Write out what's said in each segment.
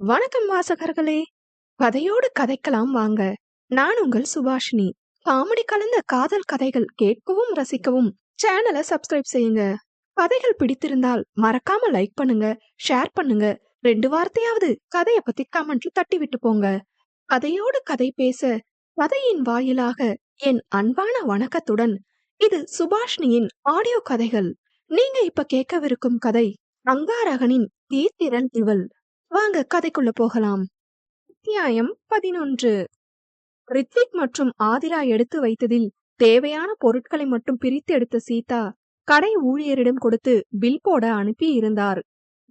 வணக்கம் வாசகர்களே. கதையோடு கதைக்கலாம் வாங்க. நான் உங்கள் சுபாஷினி. காமெடி கலந்த காதல் கதைகள் கேட்கவும் ரசிக்கவும் சேனலை சப்ஸ்கிரைப் செய்யுங்க. கதைகள் பிடித்திருந்தால் மறக்காம லைக் பண்ணுங்க, ஷேர் பண்ணுங்க. 2 வார்த்தையாவது கதைய பத்தி கமெண்ட்ல தட்டி விட்டு போங்க. கதையோடு கதை பேச கதையின் வாயிலாக என் அன்பான வணக்கத்துடன் இது சுபாஷினியின் ஆடியோ கதைகள். நீங்க இப்ப கேட்கவிருக்கும் கதை அங்காரகனின் தீத்திரன் இவள். வாங்க கதைக்குள்ள போகலாம். அத்தியாயம் 11. ரித்விக் மற்றும் ஆதிரா எடுத்து வைத்ததில் தேவையான பொருட்களை மட்டும் பிரித்து எடுத்த சீதா கடை ஊழியரிடம் கொடுத்து பில் போட அனுப்பி இருந்தார்.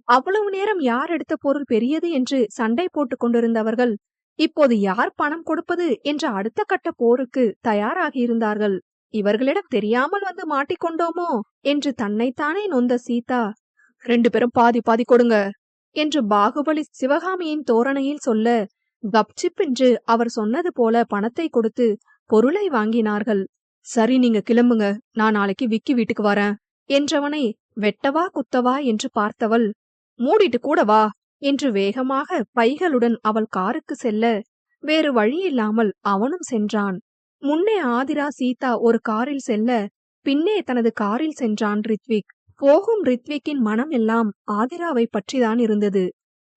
அவ்வளவு நேரம் யார் எடுத்த பொருள் பெரியது என்று சண்டை போட்டுக் கொண்டிருந்தவர்கள் இப்போது யார் பணம் கொடுப்பது என்ற அடுத்த கட்ட போருக்கு தயாராகியிருந்தார்கள். இவர்களிடம் தெரியாமல் வந்து மாட்டிக்கொண்டோமோ என்று தன்னைத்தானே நொந்த சீதா, 2 பேரும் பாதி பாதி கொடுங்க என்று பாகுபலி சிவகாமியின் தோரணையில் சொல்ல, கப்சிப் என்று அவர் சொன்னது போல பணத்தை கொடுத்து பொருளை வாங்கினார்கள். சரி, நீங்க கிளம்புங்க, நான் நாளைக்கு விக்கி வீட்டுக்கு வரேன் என்றவனை வெட்டவா குத்தவா என்று பார்த்தவள், மூடிட்டு கூட வா என்று வேகமாக பைகளுடன் அவள் காருக்கு செல்ல, வேறு வழியில்லாமல் அவனும் சென்றான். முன்னே ஆதிரா சீதா ஒரு காரில் செல்ல, பின்னே தனது காரில் சென்றான் ரித்விக். போகும் ரித்விக்கின் மனம் எல்லாம் ஆதிராவை பற்றிதான் இருந்தது.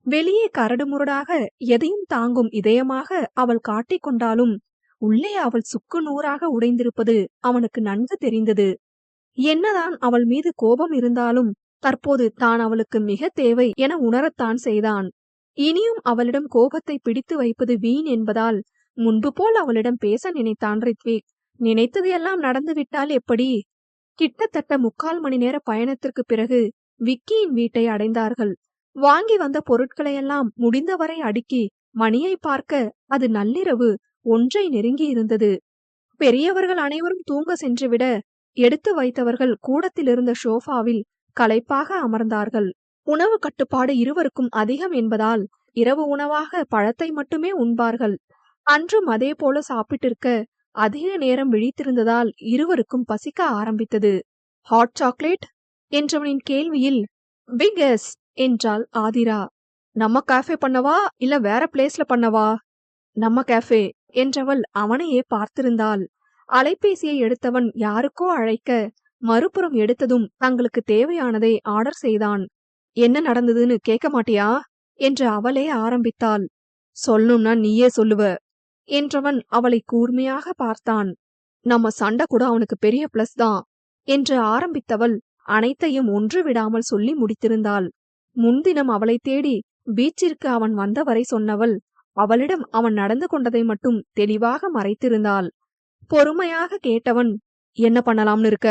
வெளியே கரடுமுரடாக எதையும் தாங்கும் இதயமாக அவள் காட்டிக்கொண்டாலும் உள்ளே அவள் சுக்கு நூறாக உடைந்திருப்பது அவனுக்கு நன்கு தெரிந்தது. என்னதான் அவள் மீது கோபம் இருந்தாலும் தற்போது தான் அவளுக்கு மிக தேவை என உணரத்தான் செய்தான். இனியும் அவளிடம் கோபத்தை பிடித்து வைப்பது வீண் என்பதால் முன்பு போல் அவளிடம் பேச நினைத்தான் ரித்விக். நினைத்தது எல்லாம் நடந்துவிட்டால் எப்படி? கிட்டத்தட்ட 3/4 மணி நேர பயணத்திற்கு பிறகு விக்கியின் வீட்டை அடைந்தார்கள். வாங்கி வந்த பொருட்களையெல்லாம் முடிந்தவரை அடுக்கி மணியை பார்க்க அது நள்ளிரவு 1 நெருங்கி இருந்தது. பெரியவர்கள் அனைவரும் தூங்க சென்றுவிட எடுத்து வைத்தவர்கள் கூடத்தில் இருந்த சோஃபாவில் களைப்பாக அமர்ந்தார்கள். உணவு கட்டுப்பாடு இருவருக்கும் அதிகம் என்பதால் இரவு உணவாக பழத்தை மட்டுமே உண்பார்கள். அன்றும் அதே போல சாப்பிட்டிருக்க அதிக நேரம் விழித்திருந்ததால் இருவருக்கும் பசிக்க ஆரம்பித்தது. ஹாட் சாக்லேட் என்றவனின் கேள்வியில் பிக் எஸ் என்றாள் ஆதிரா. நம்ம கேஃபே பண்ணவா இல்ல வேற பிளேஸ்ல பண்ணவா? நம்ம கேஃபே என்றவள் அவனையே பார்த்திருந்தாள். அலைபேசியை எடுத்தவன் யாருக்கோ அழைக்க மறுபுறம் எடுத்ததும் தங்களுக்கு தேவையானதை ஆர்டர் செய்தான். என்ன நடந்ததுன்னு கேட்க மாட்டியா என்று அவளே ஆரம்பித்தாள். சொல்லணும்னா நீயே சொல்லுவ என்றவன் அவளை கூர்மையாக பார்த்தான். நம்ம சண்டை கூட அவனுக்கு பெரிய பிளஸ் தான் என்று ஆரம்பித்தவள் அனைத்தையும் ஒன்று விடாமல் சொல்லி முடித்திருந்தாள். முன்தினம் அவளை தேடி பீச்சிற்கு அவன் வந்தவரை சொன்னவள் அவளிடம் அவன் நடந்து கொண்டதை மட்டும் தெளிவாக மறைத்திருந்தாள். பொறுமையாக கேட்டவன், என்ன பண்ணலாம்னு இருக்க?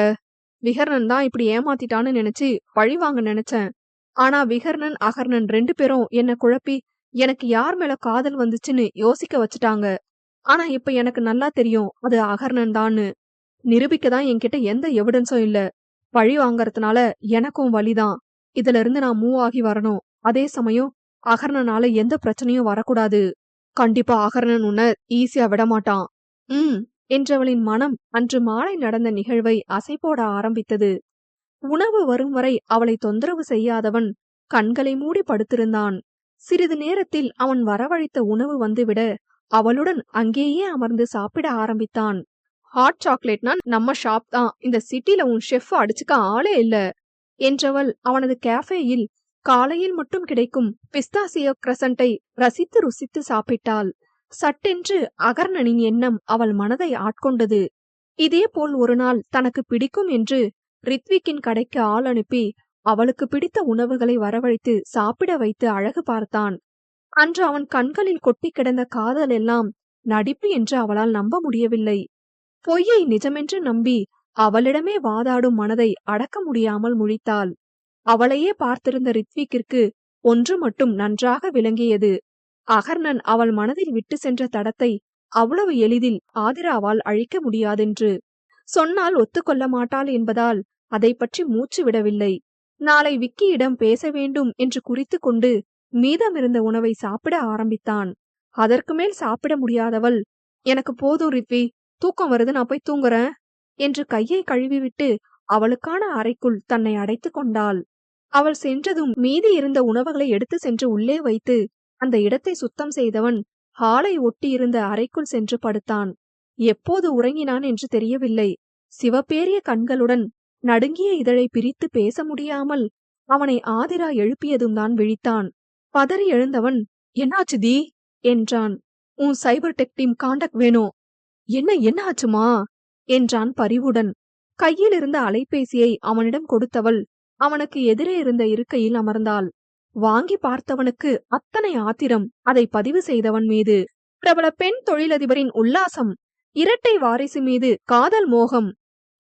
விகர்ணன் தான் இப்படி ஏமாத்திட்டான்னு நினைச்சு பழி வாங்க நினைச்சேன். ஆனா விகர்ணன் அகர்ணன் 2 பேரும் என்ன குழப்பி எனக்கு யார் மேல காதல் வந்துச்சுன்னு யோசிக்க வச்சுட்டாங்க. ஆனா இப்ப எனக்கு நல்லா தெரியும் அது அகர்ணன் தான்னு. நிரூபிக்கதான் என்கிட்ட எந்த எவிடன்ஸும் இல்ல. பழி வாங்கறதுனால எனக்கும் வலிதான். இதுல இருந்து நான் மூவ் ஆகி வரணும். அதே சமயம் அகர்ணனால எந்த பிரச்சனையும் வரக்கூடாது. கண்டிப்பா அகர்ணன் உன்னை ஈஸியா விடமாட்டான். என்றவளின் மனம் அன்று மாலை நடந்த நிகழ்வை அசை போட ஆரம்பித்தது. உணவு வரும் வரை அவளை தொந்தரவு செய்யாதவன் கண்களை மூடி படுத்திருந்தான். சிறிது நேரத்தில் அவன் வரவழைத்த உணவு வந்துவிட அவளுடன் அங்கேயே அமர்ந்து சாப்பிட ஆரம்பித்தான். ஹாட் சாக்லேட்னா நம்ம ஷாப் தான். இந்த சிட்டில உன் ஷெஃப் அடிச்சுக்க ஆளே இல்ல என்றவள் அவனது கேஃபேயில் காலையில் மட்டும் கிடைக்கும் பிஸ்தாசியோ கிரசண்டை ரசித்து ருசித்து சாப்பிட்டாள். சட்டென்று அகர்ணனின் எண்ணம் அவள் மனதை ஆட்கொண்டது. இதேபோல் ஒரு நாள் தனக்கு பிடிக்கும் என்று ரித்விக்கின் கடைக்கு ஆள் அனுப்பி அவளுக்கு பிடித்த உணவுகளை வரவழைத்து சாப்பிட வைத்து அழகு பார்த்தான். அன்று அவன் கண்களில் கொட்டி கிடந்த காதல் எல்லாம் நடிப்பு என்று அவளால் நம்ப முடியவில்லை. பொய்யை நிஜமென்று நம்பி அவளிடமே வாதாடும் மனதை அடக்க முடியாமல் முழித்தாள். அவளையே பார்த்திருந்த ரித்விக்கிற்கு ஒன்று மட்டும் நன்றாக விளங்கியது. அகர்ணன் அவள் மனதில் விட்டு சென்ற தடத்தை அவ்வளவு எளிதில் ஆதிராவால் அழிக்க முடியாதென்று. சொன்னால் ஒத்துக்கொள்ள மாட்டாள் என்பதால் அதை பற்றி மூச்சு விடவில்லை. நாளை விக்கியிடம் பேச வேண்டும் என்று குறித்து கொண்டு மீதமிருந்த உணவை சாப்பிட ஆரம்பித்தான். அதற்கு மேல் சாப்பிட முடியாதவள், எனக்கு போதும் ரித்வி, தூக்கம் வருது, நான் போய் தூங்குறேன் என்று கையை கழுவிவிட்டு அவளுக்கான அறைக்குள் தன்னை அடைத்து கொண்டாள். அவள் சென்றதும் மீதி இருந்த உணவுகளை எடுத்து சென்று உள்ளே வைத்து அந்த இடத்தை சுத்தம் செய்தவன் ஹாலை ஒட்டியிருந்த அறைக்குள் சென்று படுத்தான். எப்போது உறங்கினான் என்று தெரியவில்லை. சிவப்பேறிய கண்களுடன் நடுங்கிய இதழை பிரித்து பேச முடியாமல் அவனை ஆதிரா எழுப்பியதும் தான் விழித்தான். பதறி எழுந்தவன், "என்னாச்சு தி?" என்றான். "உன் சைபர் டெக் டீம் காண்டாக்ட் வேணும்." என்ன ஆச்சுமா?" என்றான் பரிவுடன். கையில் இருந்த அலைபேசியை அவனிடம் கொடுத்தவள் அவனுக்கு எதிரே இருந்த இருக்கையில் அமர்ந்தாள். வாங்கி பார்த்தவனுக்கு அத்தனை ஆத்திரம் அதை பதிவு செய்தவன் மீது. பிரபல பெண் தொழிலதிபரின் உல்லாசம், இரட்டை வாரிசு மீது காதல் மோகம்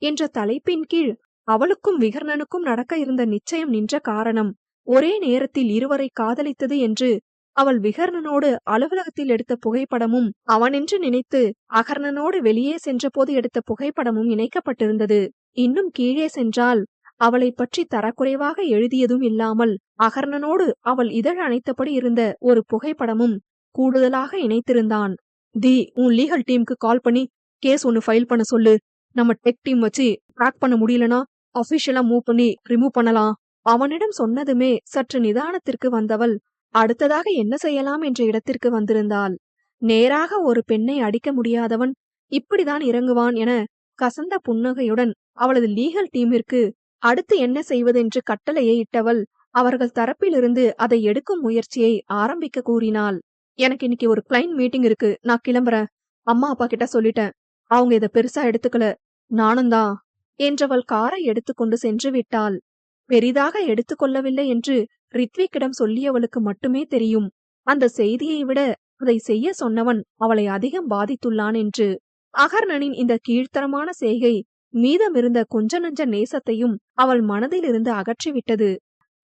என்ற தலைப்பின் கீழ் அவளுக்கும் விகர்ணனுக்கும் நடக்க இருந்த நிச்சயம் நின்ற காரணம் ஒரே நேரத்தில் இருவரை காதலித்தது என்று அவள் விகர்ணனோடு அலுவலகத்தில் எடுத்த புகைப்படமும் அவனென்று நினைத்து அகர்ணனோடு வெளியே சென்றபோது எடுத்த புகைப்படமும் இணைக்கப்பட்டிருந்தது. இன்னும் கீழே சென்றால் அவளை பற்றி தரக்குறைவாக எழுதியதும் இல்லாமல் அகர்ணனோடு அவள் இதழ் அணைத்தபடி இருந்த ஒரு புகைப்படமும் கூடுதலாக இணைத்திருந்தான். "தி, உன் லீகல் டீமுக்கு கால் பண்ணி கேஸ் ஒன்னு ஃபைல் பண்ண சொல்லு. நம்ம டெக் டீம் வச்சு ட்ராக் பண்ண முடியலனா அபிஷியலா மூவ் பண்ணி ரிமூவ் பண்ணலாம்." அவனிடம் சொன்னதுமே சற்று நிதானத்திற்கு வந்தவள் அடுத்ததாக என்ன செய்யலாம் என்ற இடத்திற்கு வந்திருந்தாள். நேராக ஒரு பெண்ணை அடிக்க முடியாதவன் இப்படிதான் இறங்குவான் என கசந்த புன்னகையுடன் அவளது லீகல் டீமிற்கு அடுத்து என்ன செய்வதென்று கட்டளையை இட்டவள் அவர்கள் தரப்பிலிருந்து அதை எடுக்கும் முயற்சியை ஆரம்பிக்க கூறினாள். "எனக்கு இன்னைக்கு ஒரு கிளைண்ட் மீட்டிங் இருக்கு, நான் கிளம்புறேன். அம்மா அப்பா கிட்ட சொல்லிட்டேன். அவங்க இதை பெருசா எடுத்துக்கல. நானும் தான்." என்றவள் காரை எடுத்துக்கொண்டு சென்று விட்டாள். பெரிதாக எடுத்துக்கொள்ளவில்லை என்று ரித்விக்கிடம் சொல்லியவளுக்கு மட்டுமே தெரியும் அந்த செய்தியை விட அதை செய்ய சொன்னவன் அவளை அதிகம் பாதித்துள்ளான் என்று. அகர்ணனின் இந்த கீழ்த்தரமான செய்கை மீதமிருந்த கொஞ்ச நஞ்ச நேசத்தையும் அவள் மனதில் இருந்து அகற்றிவிட்டது.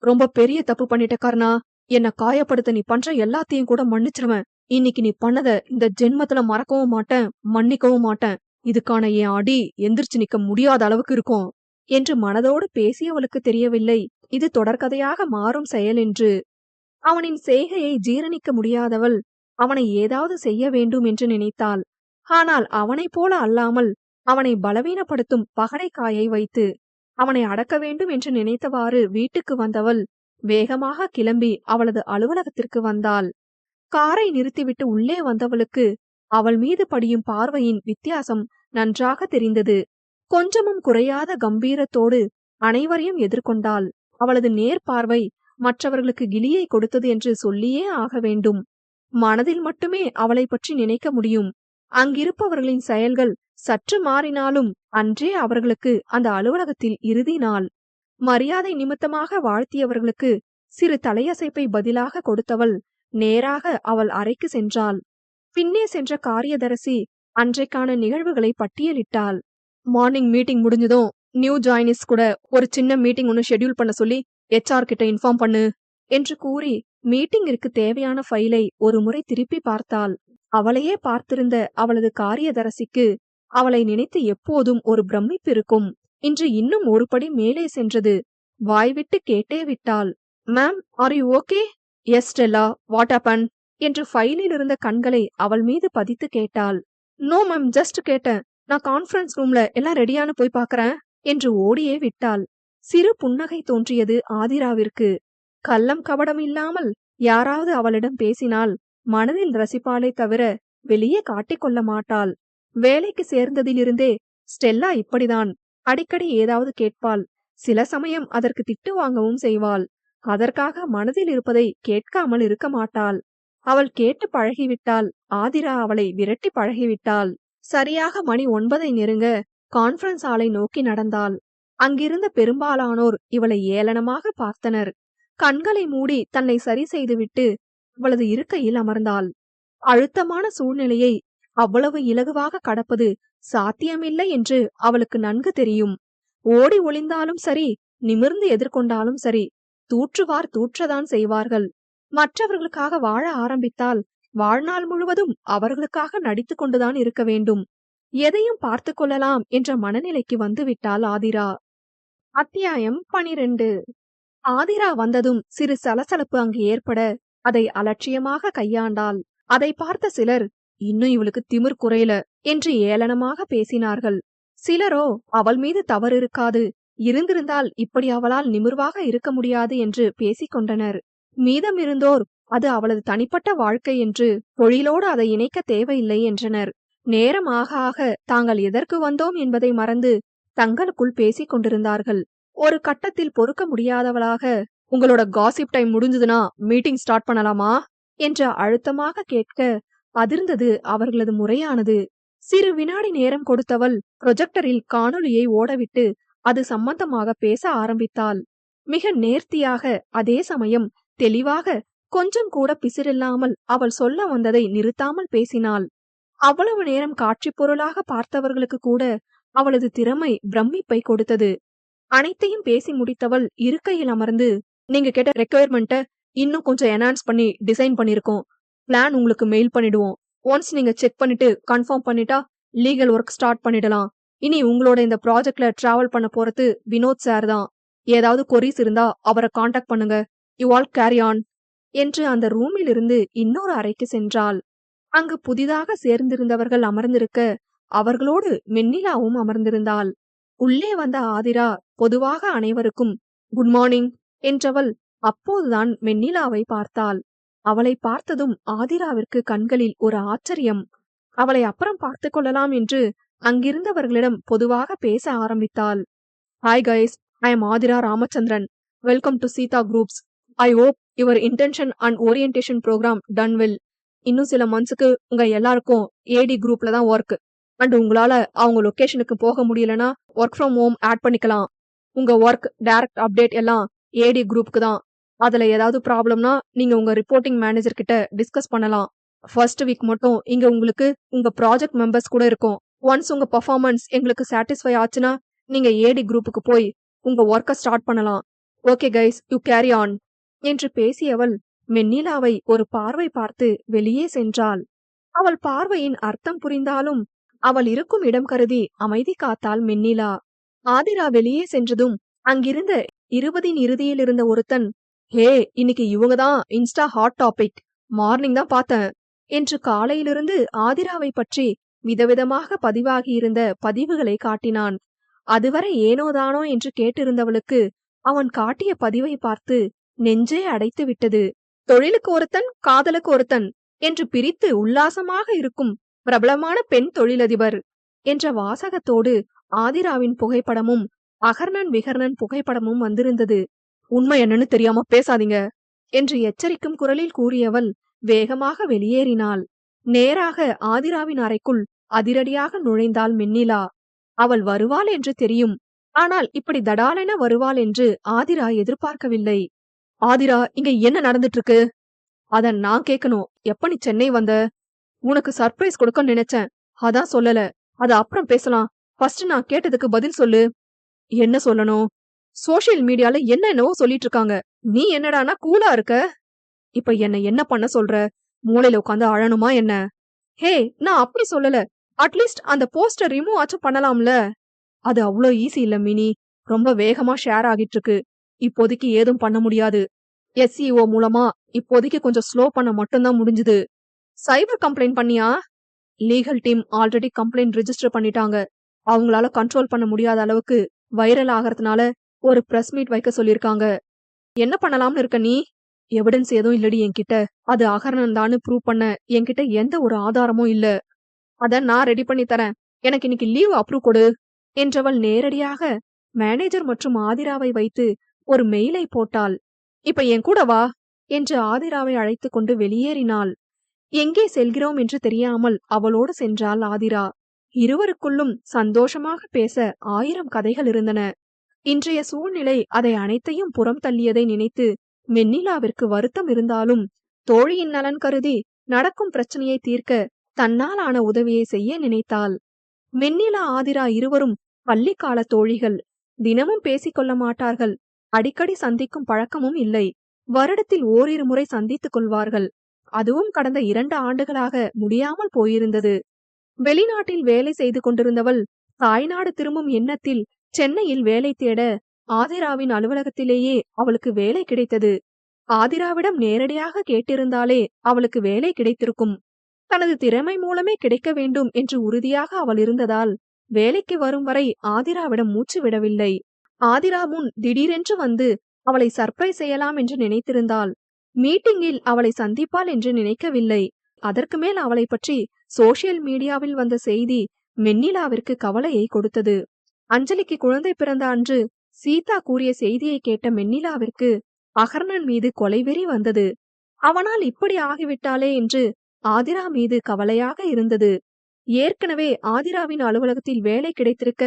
"ரொம்ப பெரிய தப்பு பண்ணிட்ட கர்ணா. என்ன காயப்படுத்த நீ பண்ற எல்லாத்தையும் கூட மன்னிச்சிருவேன். இன்னைக்கு நீ பண்ணத இந்த ஜென்மத்துல மறக்கவும் மாட்டேன், மன்னிக்கவும் மாட்டேன். இதுக்கான என் அடி எந்திரிச்சு நிக்க முடியாத அளவுக்கு இருக்கும்." என்று மனதோடு பேசியவளுக்கு தெரியவில்லை இது தொடர்கதையாக மாறும் செயல் என்று. அவனின் செய்கையை ஜீரணிக்க முடியாதவள் அவனை ஏதாவது செய்ய வேண்டும் என்று நினைத்தாள். ஆனால் அவனைப் போல அல்லாமல் அவனை பலவீனப்படுத்தும் பகடைக்காயை வைத்து அவனை அடக்க வேண்டும் என்று நினைத்தவாறு வீட்டுக்கு வந்தவள் வேகமாக கிளம்பி அவளது அலுவலகத்திற்கு வந்தாள். காரை நிறுத்திவிட்டு உள்ளே வந்தவளுக்கு அவள் மீது படியும் பார்வையின் வித்தியாசம் நன்றாக தெரிந்தது. கொஞ்சமும் குறையாத கம்பீரத்தோடு அனைவரையும் எதிர்கொண்டாள். அவளது நேர்பார்வை மற்றவர்களுக்கு கிலியை கொடுத்தது என்று சொல்லியே ஆக வேண்டும். மனதில் மட்டுமே அவளை பற்றி நினைக்க முடியும். அங்கிருப்பவர்களின் செயல்கள் சற்று மாறினாலும் அன்றே அவர்களுக்கு அந்த அலுவலகத்தில் இறுதி நாள். மரியாதை நிமித்தமாக வாழ்த்தியவர்களுக்கு சிறு தலையசைப்பை பதிலாக கொடுத்தவள் நேராக அவள் அறைக்கு சென்றாள். பின்னே சென்ற காரியதரிசி அன்றைக்கான நிகழ்வுகளை பட்டியலிட்டாள். "மார்னிங் மீட்டிங் முடிஞ்சதும் நியூ ஜாயினிஸ் கூட ஒரு சின்ன மீட்டிங் ஒன்னு ஷெட்யூல் பண்ண சொல்லி HR கிட்ட இன்ஃபார்ம் பண்ணு" என்று கூறி மீட்டிங்கிற்கு தேவையான ஃபைலை ஒரு முறை திருப்பி பார்த்தாள். அவளையே பார்த்திருந்த அவளது காரியதரிசிக்கு அவளை நினைத்து எப்போதும் ஒரு பிரமிப்பு இருக்கும். இன்று இன்னும் ஒரு படி மேலே சென்றது. வாய்விட்டு கேட்டே விட்டாள். "Ma'am, are you okay?" "Yes Stella, what happen?" என்று ஃபைலில் இருந்த கண்களை அவள் மீது பதித்து கேட்டாள். "நோ மேம், ஜஸ்ட் கேட்டேன். நான் கான்ஃபரன்ஸ் ரூம்ல எல்லாம் ரெடியானு போய் பார்க்கறேன்" என்று ஓடியே விட்டாள். சிறு புன்னகை தோன்றியது ஆதிராவிற்கு. கள்ளம் கபடம் இல்லாமல் யாராவது அவளிடம் பேசினால் மனதில் ரசிப்பாளே தவிர வெளியே காட்டிக்கொள்ள மாட்டாள். வேலைக்கு சேர்ந்ததிலிருந்தே ஸ்டெல்லா இப்படிதான். அடிக்கடி ஏதாவது கேட்பாள். சில சமயம் அதற்கு திட்டு வாங்கவும் செய்வாள். அதற்காக மனதில் இருப்பதை கேட்காமல் இருக்க மாட்டாள். அவள் கேட்டு பழகிவிட்டாள். ஆதிரா அவளை விரட்டி பழகிவிட்டாள். சரியாக மணி 9 நெருங்க கான்ஃபரன்ஸ் ஹாலை நோக்கி நடந்தாள். அங்கிருந்த பெரும்பாலானோர் இவளை ஏளனமாக பார்த்தனர். கண்களை மூடி தன்னை சரி செய்துவிட்டு அவளது இருக்கையில் அமர்ந்தாள். அழுத்தமான சூழ்நிலையை அவ்வளவு இலகுவாக கடப்பது சாத்தியமில்லை என்று அவளுக்கு நன்கு தெரியும். ஓடி ஒளிந்தாலும் சரி, நிமிர்ந்து எதிர்கொண்டாலும் சரி, தூற்றுவார் தூற்றதான் செய்வார்கள். மற்றவர்களுக்காக வாழ ஆரம்பித்தால் வாழ்நாள் முழுவதும் அவர்களுக்காக நடித்து கொண்டுதான் இருக்க வேண்டும். எதையும் பார்த்து கொள்ளலாம் என்ற மனநிலைக்கு வந்துவிட்டாள் ஆதிரா. அத்தியாயம் 12. ஆதிரா வந்ததும் சிறு சலசலப்பு அங்கு ஏற்பட அதை அலட்சியமாக கையாண்டாள். அதை பார்த்த சிலர், "இன்னும் இவளுக்கு திமிர் குறையல" என்று ஏளனமாக பேசினார்கள். சிலரோ அவள் மீது தவறு இருக்காது, இருந்திருந்தால் இப்படி அவளால் நிமிர்வாக இருக்க முடியாது என்று பேசிக்கொண்டனர். மீதமிருந்தோர் அது அவளது தனிப்பட்ட வாழ்க்கை என்று, தொழிலோடு அதை இணைக்க தேவையில்லை என்றனர். நேரம் ஆக ஆக தாங்கள் எதற்கு வந்தோம் என்பதை மறந்து தங்களுக்குள் பேசிக் கொண்டிருந்தார்கள். ஒரு கட்டத்தில் பொறுக்க முடியாதவளாக, உங்களோட காசிப் டைம் முடிஞ்சதுன்னா மீட்டிங் ஸ்டார்ட் பண்ணலாமா என்று அழுத்தமாக கேட்க, அதிர்ந்தது அவர்களது முறையானது. சிறு வினாடி நேரம் கொடுத்தவள் ப்ரொஜெக்டரில் காணொளியை ஓடவிட்டு அது சம்பந்தமாக பேச ஆரம்பித்தாள். மிக நேர்த்தியாக, அதே சமயம் தெளிவாக, கொஞ்சம் கூட பிசிறில்லாமல் அவள் சொல்ல வந்ததை நிறுத்தாமல் பேசினாள். அவ்வளவு நேரம் காட்சி பொருளாக பார்த்தவர்களுக்கு கூட அவளது திறமை பிரமிப்பை கொடுத்தது. அனைத்தையும் பேசி முடித்தவள் இருக்கையில் அமர்ந்து, நீங்க கேட்ட ரெக்குயர்மெண்ட்ட இன்னும் கொஞ்சம் என்ஹான்ஸ் பண்ணி டிசைன் பண்ணிருக்கோம். பிளான் உங்களுக்கு மெயில் பண்ணிடுவோம். ஒன்ஸ் நீங்க செக் பண்ணிட்டு கன்ஃபார்ம் பண்ணிட்டா லீகல் ஒர்க் ஸ்டார்ட் பண்ணிடலாம். இனி உங்களோட இந்த ப்ராஜெக்ட்ல டிராவல் பண்ண போறது வினோத் சார் தான். ஏதாவது கொரிஸ் இருந்தா அவரை காண்டாக்ட் பண்ணுங்க. யூ ஆல் கேரி ஆன் என்று அந்த ரூமில் இருந்து இன்னொரு அறைக்கு சென்றாள். அங்கு புதிதாக சேர்ந்திருந்தவர்கள் அமர்ந்திருக்க, அவர்களோடு மென்னிலாவும் அமர்ந்திருந்தாள். உள்ளே வந்த ஆதிரா பொதுவாக அனைவருக்கும் குட் மார்னிங் என்றவள் அப்போதுதான் மென்னிலாவை பார்த்தாள். அவளை பார்த்ததும் ஆதிராவிற்கு கண்களில் ஒரு ஆச்சரியம். அவளை அப்புறம் பார்த்து கொள்ளலாம் என்று அங்கிருந்தவர்களிடம் பொதுவாக பேச ஆரம்பித்தாள். Hi guys, I am Aadhira Ramachandran. Welcome to Seetha groups. I hope your intention and orientation programme done well. இன்னும் சில மந்த்ஸுக்கு உங்க எல்லாருக்கும் ஏடி குரூப்ல தான் ஒர்க். அண்ட் உங்களால அவங்க லொகேஷனுக்கு போக முடியலன்னா ஒர்க் ஃப்ரம் ஹோம் ஆட் பண்ணிக்கலாம். உங்க ஒர்க் டைரக்ட் அப்டேட் எல்லாம் ஏடி குரூப்புக்கு தான். அதுல ஏதாவது ப்ராப்ளம்னா நீங்க உங்க ரிப்போர்ட்டிங் மேனேஜர் கிட்ட டிஸ்கஸ் பண்ணலாம். ஃபர்ஸ்ட் வீக் மட்டும் இங்க உங்களுக்கு உங்க ப்ராஜெக்ட் மெம்பர்ஸ் கூட இருக்கும். ஒன்ஸ் உங்க பெர்ஃபார்மன்ஸ் எங்களுக்கு சாட்டிஸ்ஃபை ஆச்சுன்னா நீங்க ஏடி குரூப்புக்கு போய் உங்க ஒர்க்கை ஸ்டார்ட் பண்ணலாம். Okay guys, you carry on என்று பேசியவள் மென்னிலாவை ஒரு பார்வை பார்த்து வெளியே சென்றாள். அவள் பார்வையின் அர்த்தம் புரிந்தாலும் அவள் இருக்கும் இடம் கருதி அமைதி காத்தாள் மென்னிலா. ஆதிரா வெளியே சென்றதும் அங்கிருந்த 20 இறுதியில் இருந்த ஒருத்தன், ஹே, இன்னைக்கு இவங்க தான் இன்ஸ்டா ஹாட் டாபிக், மார்னிங் தான் பார்த்தேன் என்று காலையிலிருந்து ஆதிராவை பற்றி விதவிதமாக பதிவாகியிருந்த பதிவுகளை காட்டினான். அதுவரை ஏனோதானோ என்று கேட்டிருந்தவளுக்கு அவன் காட்டிய பதிவை பார்த்து நெஞ்சே அடைத்து விட்டது. தொழிலுக்கு ஒருத்தன், காதலுக்கு ஒருத்தன் என்று பிரித்து உல்லாசமாக இருக்கும் பிரபலமான பெண் தொழிலதிபர் என்ற வாசகத்தோடு ஆதிராவின் புகைப்படமும் அகர்ணன் விகர்ணன் புகைப்படமும் வந்திருந்தது. உண்மை என்னன்னு தெரியாம பேசாதீங்க என்று எச்சரிக்கும் குரலில் கூறியவள் வேகமாக வெளியேறினாள். நேராக ஆதிராவின் அறைக்குள் அதிரடியாக நுழைந்தாள் மென்னிலா. அவள் வருவாள் என்று தெரியும். ஆனால் இப்படி தடாலென வருவாள் என்று ஆதிரா எதிர்பார்க்கவில்லை. ஆதிரா, இங்க என்ன நடந்துட்டு இருக்கு? அத நான் கேட்கணும். எப்ப நீ சென்னை வந்த? உனக்கு சர்ப்ரைஸ் கொடுக்க நினைச்சேன், அதான் சொல்லல. அத அப்புறம் பேசலாம். ஃபர்ஸ்ட் நான் கேட்டதுக்கு பதில் சொல்லு. என்ன சொல்லணும்? சோசியல் மீடியால என்னென்னவோ சொல்லிட்டு இருக்காங்க. நீ என்னடானா கூலா இருக்க? இப்ப என்ன பண்ண சொல்ற? மூளையில உட்காந்து அழணுமா என்ன? ஹே, நான் அப்படி சொல்லல. அட்லீஸ்ட் அந்த போஸ்டர் ரிமூவ் ஆச்சும் பண்ணலாம்ல. அது அவ்வளோ ஈஸி இல்ல மினி. ரொம்ப வேகமா ஷேர் ஆகிட்டு இருக்கு. இப்போதைக்கு ஏதும் பண்ண முடியாது. SEO மூலமா இப்போதைக்கு கொஞ்சம் ஸ்லோ பண்ண மட்டும்தான் முடிஞ்சுது. சைபர் கம்ப்ளைண்ட் பண்ணியா? Legal team already complaint register பண்ணிட்டாங்க. அவங்களால கண்ட்ரோல் பண்ண முடியாத அளவுக்கு வைரல் ஆகிறதுனால ஒரு பிரஸ் மீட் வைக்க சொல்லிருக்காங்க. என்ன பண்ணலாம்னு இருக்க நீ? எவிடன்ஸ் எதுவும் இல்லடி என்கிட்ட. அது அகர்ணன் தான்னு ப்ரூவ் பண்ண என்கிட்ட எந்த ஒரு ஆதாரமும் இல்ல. அத நான் ரெடி பண்ணி தரேன். எனக்கு இன்னைக்கு லீவ் அப்ரூவ் கொடு என்றவள் நேரடியாக மேனேஜர் மற்றும் ஆதிராவை வைத்து ஒரு மெயிலை போட்டாள். இப்ப என் கூட வா என்று ஆதிராவை அழைத்து கொண்டு வெளியேறினாள். எங்கே செல்கிறோம் என்று தெரியாமல் அவளோடு சென்றாள் ஆதிரா. இருவருக்குள்ளும் சந்தோஷமாக பேச 1000 கதைகள் இருந்தன. இன்றைய சூழ்நிலை அதை அனைத்தையும் புறம் தள்ளியதை நினைத்து மென்னிலாவிற்கு வருத்தம் இருந்தாலும் தோழியின் நலன் கருதி நடக்கும் பிரச்சனையை தீர்க்க தன்னால் ஆன உதவியை செய்ய நினைத்தாள். மென்னிலா ஆதிரா இருவரும் பள்ளிக்கால தோழிகள். தினமும் பேசிக்கொள்ள மாட்டார்கள். அடிக்கடி சந்திக்கும் பழக்கமும் இல்லை. வருடத்தில் ஓரிரு முறை சந்தித்துக் கொள்வார்கள். அதுவும் கடந்த 2 ஆண்டுகளாக முடியாமல் போயிருந்தது. வெளிநாட்டில் வேலை செய்து கொண்டிருந்தவள் தாய்நாடு திரும்பும் எண்ணத்தில் சென்னையில் வேலை தேட ஆதிராவின் அலுவலகத்திலேயே அவளுக்கு வேலை கிடைத்தது. ஆதிராவிடம் நேரடியாக கேட்டிருந்தாலே அவளுக்கு வேலை கிடைத்திருக்கும். தனது திறமை மூலமே கிடைக்க வேண்டும் என்று உறுதியாக அவள் இருந்ததால் வேலைக்கு வரும் வரை ஆதிராவிடம் மூச்சு விடவில்லை. ஆதிரா முன் திடீரென்று வந்து அவளை சர்ப்ரைஸ் செய்யலாம் என்று நினைத்திருந்தாள். மீட்டிங்கில் அவளை சந்திப்பாள் என்று நினைக்கவில்லை. அதற்கு மேல் அவளை பற்றி சோசியல் மீடியாவில் வந்த செய்தி மென்னிலாவிற்கு கவலையை கொடுத்தது. அஞ்சலிக்கு குழந்தை பிறந்த அன்று சீதா கூறிய செய்தியை கேட்ட மென்னிலாவிற்கு அகர்ணன் மீது கொலைவெறி வந்தது. அவனால் இப்படி ஆகிவிட்டாளே என்று ஆதிரா மீது கவலையாக இருந்தது. ஏற்கனவே ஆதிராவின் அலுவலகத்தில் வேலை கிடைத்திருக்க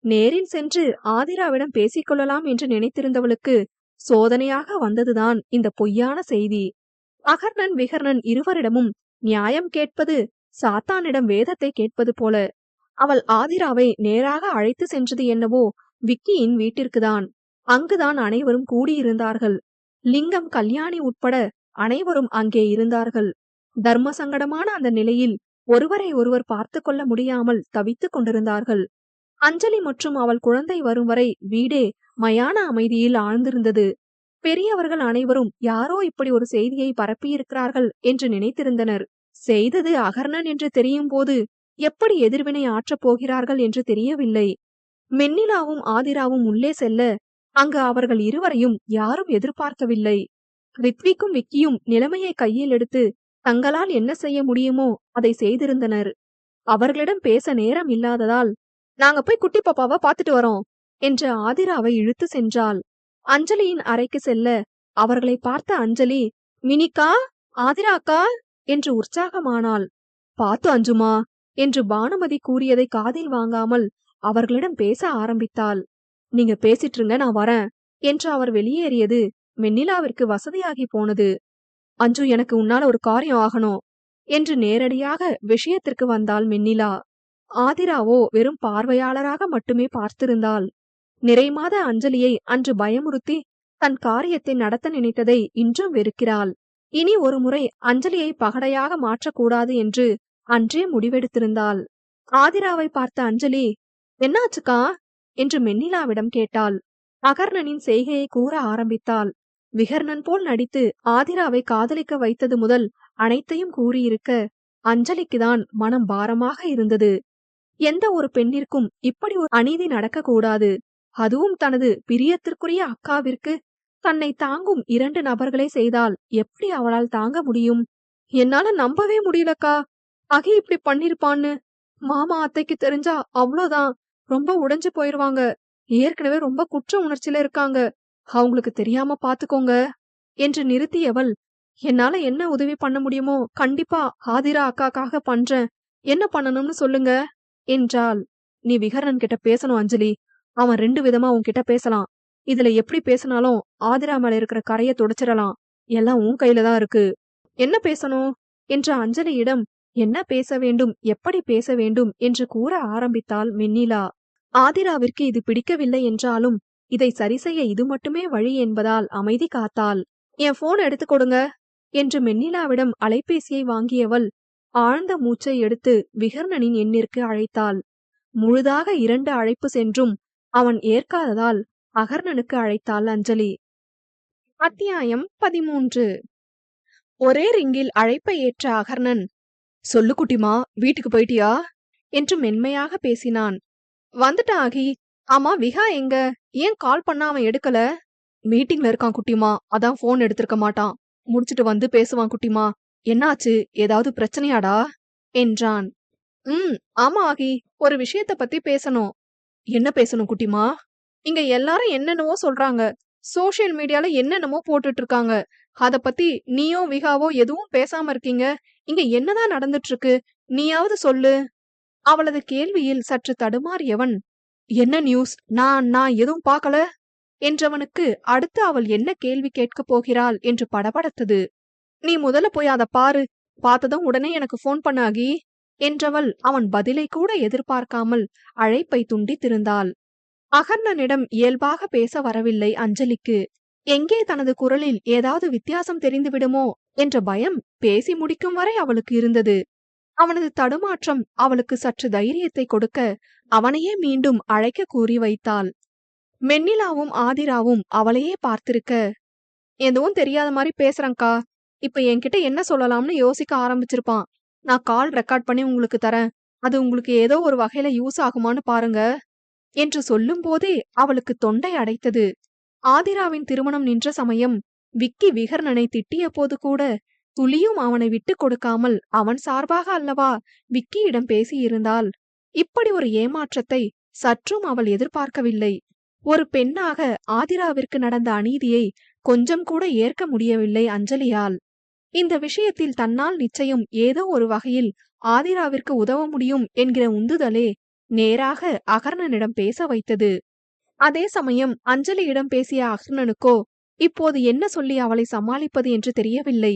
நேரில் சென்று ஆதிராவிடம் பேசிக்கொள்ளலாம் என்று நினைத்திருந்தவளுக்கு சோதனையாக வந்ததுதான் இந்த பொய்யான செய்தி. அகர்ணன் விகர்ணன் இருவரிடமும் நியாயம் கேட்பது சாத்தானிடம் வேதத்தை கேட்பது போல. அவள் ஆதிராவை நேராக அழைத்து சென்றது என்னவோ விக்கியின் வீட்டிற்குதான். அங்குதான் அனைவரும் கூடியிருந்தார்கள். லிங்கம், கல்யாணி உட்பட அனைவரும் அங்கே இருந்தார்கள். தர்ம சங்கடமான அந்த நிலையில் ஒருவரை ஒருவர் பார்த்து கொள்ள முடியாமல் தவித்துக் கொண்டிருந்தார்கள். அஞ்சலி மற்றும் அவள் குழந்தை வரும் வரை வீடே மயான அமைதியில் ஆழ்ந்திருந்தது. பெரியவர்கள் அனைவரும் யாரோ இப்படி ஒரு செய்தியை பரப்பியிருக்கிறார்கள் என்று நினைத்திருந்தனர். செய்தது அகர்ணன் என்று தெரியும் போது எப்படி எதிர்வினை ஆற்றப் போகிறார்கள் என்று தெரியவில்லை. மென்னிலாவும் ஆதிராவும் உள்ளே செல்ல அங்கு அவர்கள் இருவரையும் யாரும் எதிர்பார்க்கவில்லை. ரித்விக்கும் விக்கியும் நிலைமையை கையில் எடுத்து தங்களால் என்ன செய்ய முடியுமோ அதை செய்திருந்தனர். அவர்களிடம் பேச நேரம் இல்லாததால் நாங்க போய் குட்டி பாப்பாவை பார்த்துட்டு வரோம் என்று ஆதிராவை இழுத்து சென்றாள். அஞ்சலியின் அறைக்கு செல்ல அவர்களை பார்த்த அஞ்சலி, மினிக்கா, ஆதிரா அக்கா என்று உற்சாகமானாள். பாத்து அஞ்சுமா என்று பானுமதி கூறியதை காதில் வாங்காமல் அவர்களிடம் பேச ஆரம்பித்தாள். நீங்க பேசிட்டு இருங்க, நான் வரேன் என்று அவர் வெளியேறியது மென்னிலாவிற்கு வசதியாகி போனது. அஞ்சு, எனக்கு உன்னால ஒரு காரியம் ஆகணும் என்று நேரடியாக விஷயத்திற்கு வந்தாள் மென்னிலா. ஆதிராவோ வெறும் பார்வையாளராக மட்டுமே பார்த்திருந்தாள். நிறைமாத அஞ்சலியை அன்று பயமுறுத்தி தன் காரியத்தை நடத்த நினைத்ததை இன்றும் வெறுக்கிறாள். இனி ஒரு முறை அஞ்சலியை பகடையாக மாற்றக்கூடாது என்று அன்றே முடிவெடுத்திருந்தாள். ஆதிராவை பார்த்த அஞ்சலி, என்னாச்சுக்கா என்று மென்னிலாவிடம் கேட்டாள். அகர்ணனின் செய்கையை கூற ஆரம்பித்தாள். விகர்ணன் போல் நடித்து ஆதிராவை காதலிக்க வைத்தது முதல் அனைத்தையும் கூறியிருக்க அஞ்சலிக்குதான் மனம் பாரமாக இருந்தது. எந்த ஒரு பெண்ணிற்கும் இப்படி ஒரு அநீதி நடக்கக்கூடாது. அதுவும் தனது பிரியத்திற்குரிய அக்காவிற்கு தன்னை தாங்கும் 2 நபர்களே செய்தால் எப்படி அவளால் தாங்க முடியும்? என்னால நம்பவே முடியலக்கா, அகி இப்படி பண்ணிருப்பான்னு. மாமா அத்தைக்கு தெரிஞ்சா அவ்வளோதான், ரொம்ப உடைஞ்சு போயிருவாங்க. ஏற்கனவே ரொம்ப குற்ற உணர்ச்சியில இருக்காங்க, அவங்களுக்கு தெரியாம பாத்துக்கோங்க என்று நிறுத்தியவள், என்னால என்ன உதவி பண்ண முடியுமோ கண்டிப்பா ஆதிரா அக்காக்காக பண்றேன், என்ன பண்ணணும்னு சொல்லுங்க என்றாள். நீ விகர்ணன் கிட்ட பேசணும் அஞ்சலி, அவன் 2 விதமா உன்கிட்ட பேசலாம். இதுல எப்படி பேசினாலும் ஆதிரா மேல இருக்கிற கரைய துடைச்சிடலாம். எல்லாம் உன் கையில தான் இருக்கு. என்ன பேசணும் என்ற அஞ்சலியிடம் என்ன பேச வேண்டும், எப்படி பேச வேண்டும் என்று கூற ஆரம்பித்தாள் மென்னிலா. ஆதிராவிற்கு இது பிடிக்கவில்லை என்றாலும் இதை சரி செய்ய இது மட்டுமே வழி என்பதால் அமைதி காத்தாள். என் போன் எடுத்து கொடுங்க என்று மென்னிலாவிடம் அலைபேசியை வாங்கியவள் ஆழ்ந்த மூச்சை எடுத்து விகர்ணனின் எண்ணிற்கு அழைத்தாள். முழுதாக 2 அழைப்பு சென்றும் அவன் ஏற்காததால் அகர்ணனுக்கு அழைத்தாள் அஞ்சலி. அத்தியாயம் 13. ஒரே ரிங்கில் அழைப்பை ஏற்ற அகர்ணன், சொல்லு குட்டிமா, வீட்டுக்கு போயிட்டியா என்று மென்மையாக பேசினான். வந்துட்ட ஆகி. ஆமா, விகா எங்க? ஏன் கால் பண்ணா அவன் எடுக்கல? மீட்டிங்ல இருக்கான் குட்டிமா, அதான் போன் எடுத்திருக்க மாட்டான். முடிச்சிட்டு வந்து பேசுவான் குட்டிமா. என்னாச்சு, ஏதாவது பிரச்சனையாடா என்றான். ஆமா ஆகி, ஒரு விஷயத்த பத்தி பேசணும். என்ன பேசணும் குட்டிமா? இங்க எல்லாரும் என்னென்னவோ சொல்றாங்க, சோசியல் மீடியால என்னென்னமோ போட்டுட்டு இருக்காங்க. அத பத்தி நீயோ விகாவோ எதுவும் பேசாம இருக்கீங்க. இங்க என்னதான் நடந்துட்டு இருக்கு, நீயாவது சொல்லு. அவளது கேள்வியில் சற்று தடுமாறியவன், என்ன நியூஸ், நான் எதுவும் பார்க்கல என்றவனுக்கு அடுத்து அவள் என்ன கேள்வி கேட்கப் போகிறாள் என்று படபடத்தது. நீ முதல்ல போய் அதை பாரு, பார்த்ததும் உடனே எனக்கு போன் பண்ணாகி என்றவள் அவன் பதிலை கூட எதிர்பார்க்காமல் அழைப்பை துண்டித்திருந்தாள். அகர்ணனிடம் இயல்பாக பேச வரவில்லை அஞ்சலிக்கு. எங்கே தனது குரலில் ஏதாவது வித்தியாசம் தெரிந்துவிடுமோ என்ற பயம் பேசி முடிக்கும் வரை அவளுக்கு இருந்தது. அவனது தடுமாற்றம் அவளுக்கு சற்று தைரியத்தை கொடுக்க அவனையே மீண்டும் அழைக்க கூறி வைத்தாள். மென்னிலாவும் ஆதிராவும் அவளையே பார்த்திருக்க, எதுவும் தெரியாத மாதிரி பேசுறங்கா, இப்ப என்கிட்ட என்ன சொல்லலாம்னு யோசிக்க ஆரம்பிச்சிருப்பான். நான் கால் ரெக்கார்ட் பண்ணி உங்களுக்கு தரேன், அது உங்களுக்கு ஏதோ ஒரு வகையில யூஸ் ஆகுமான்னு பாருங்க என்று சொல்லும் போதே அவளுக்கு தொண்டை அடைத்தது. ஆதிராவின் திருமணம் நின்ற சமயம் விக்கி விகர்ணனை திட்டிய போது கூட துளியும் அவனை விட்டு கொடுக்காமல் அவன் சார்பாக அல்லவா விக்கியிடம் பேசியிருந்தாள். இப்படி ஒரு ஏமாற்றத்தை சற்றும் அவள் எதிர்பார்க்கவில்லை. ஒரு பெண்ணாக ஆதிராவிற்கு நடந்த அநீதியை கொஞ்சம் கூட ஏற்க முடியவில்லை அஞ்சலியால். இந்த விஷயத்தில் தன்னால் நிச்சயம் ஏதோ ஒரு வகையில் ஆதிராவிற்கு உதவ முடியும் என்கிற உந்துதலே நேராக அகர்ணனிடம் பேச வைத்தது. அதே சமயம் அஞ்சலியிடம் பேசிய அகர்ணனுக்கோ இப்போது என்ன சொல்லி அவளை சமாளிப்பது என்று தெரியவில்லை.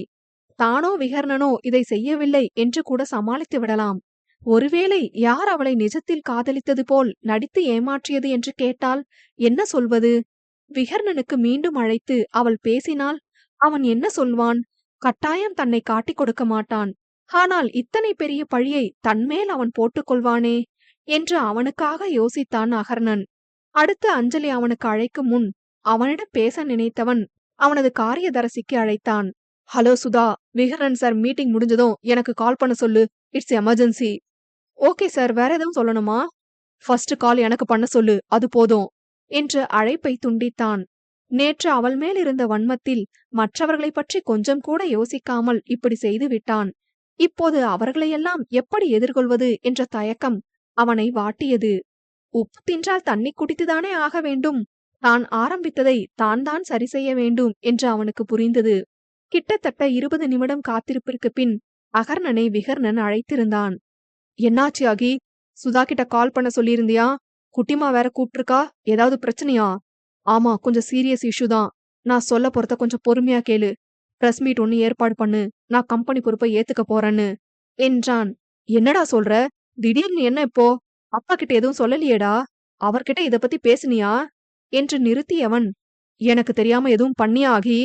தானோ விகர்ணனோ இதை செய்யவில்லை என்று கூட சமாளித்து விடலாம். ஒருவேளை யார் அவளை நிஜத்தில் காதலித்தது போல் நடித்து ஏமாற்றியது என்று கேட்டால் என்ன சொல்வது? விகர்ணனுக்கு மீண்டும் அழைத்து அவள் பேசினால் அவன் என்ன சொல்வான்? கட்டாயம் தன்னை காட்டிக் கொடுக்க மாட்டான். ஆனால் இத்தனை பெரிய பழியை தன்மேல் அவன் போட்டுக்கொள்வானே என்று அவனுக்காக யோசித்தான் அகர்ணன். அடுத்து அஞ்சலி அவனுக்கு அழைக்கும் முன் அவனிடம் பேச நினைத்தவன் அவனது காரியதரசிக்கு அழைத்தான். ஹலோ சுதா, விகரன் சார் மீட்டிங் முடிஞ்சதும் எனக்கு கால் பண்ண சொல்லு. It's emergency. ஓகே சார், வேற எதுவும் சொல்லணுமா? ஃபர்ஸ்ட் கால் எனக்கு பண்ண சொல்லு, அது போதும் என்று அழைப்பை துண்டித்தான். நேற்று அவள் மேல் இருந்த வன்மத்தில் மற்றவர்களை பற்றி கொஞ்சம் கூட யோசிக்காமல் இப்படி செய்து விட்டான். இப்போது அவர்களையெல்லாம் எப்படி எதிர்கொள்வது என்ற தயக்கம் அவனை வாட்டியது. உப்பு தின்றால் தண்ணி குடித்துதானே ஆக வேண்டும். தான் ஆரம்பித்ததை தான் சரி செய்ய வேண்டும் என்று அவனுக்கு புரிந்தது. கிட்டத்தட்ட 20 நிமிடம் காத்திருப்பிற்கு பின் அகர்ணனை விகர்ணன் அழைத்திருந்தான். என்னாச்சு ஆகி? சுதா கிட்ட கால் பண்ண சொல்லியிருந்தியா? குட்டிமா வேற கூப்பிட்டிருக்கா, ஏதாவது பிரச்சனையா? ஆமா, கொஞ்சம் சீரியஸ் இஷ்யூ தான். நான் சொல்ல போறத கொஞ்சம் பொறுமையா கேளு. பிரஸ் மீட் ஒன்னு ஏற்பாடு பண்ணு, நான் கம்பெனி பொறுப்பை ஏத்துக்க போறேன்னு என்றான். என்னடா சொல்ற? திடீர்னு என்ன இப்போ? அப்பா கிட்ட எதுவும் சொல்லலையேடா? அவர்கிட்ட இத பத்தி பேசுனியா என்று நிறுத்தியவன், எனக்கு தெரியாம எதுவும் பண்ணியா ஆகி?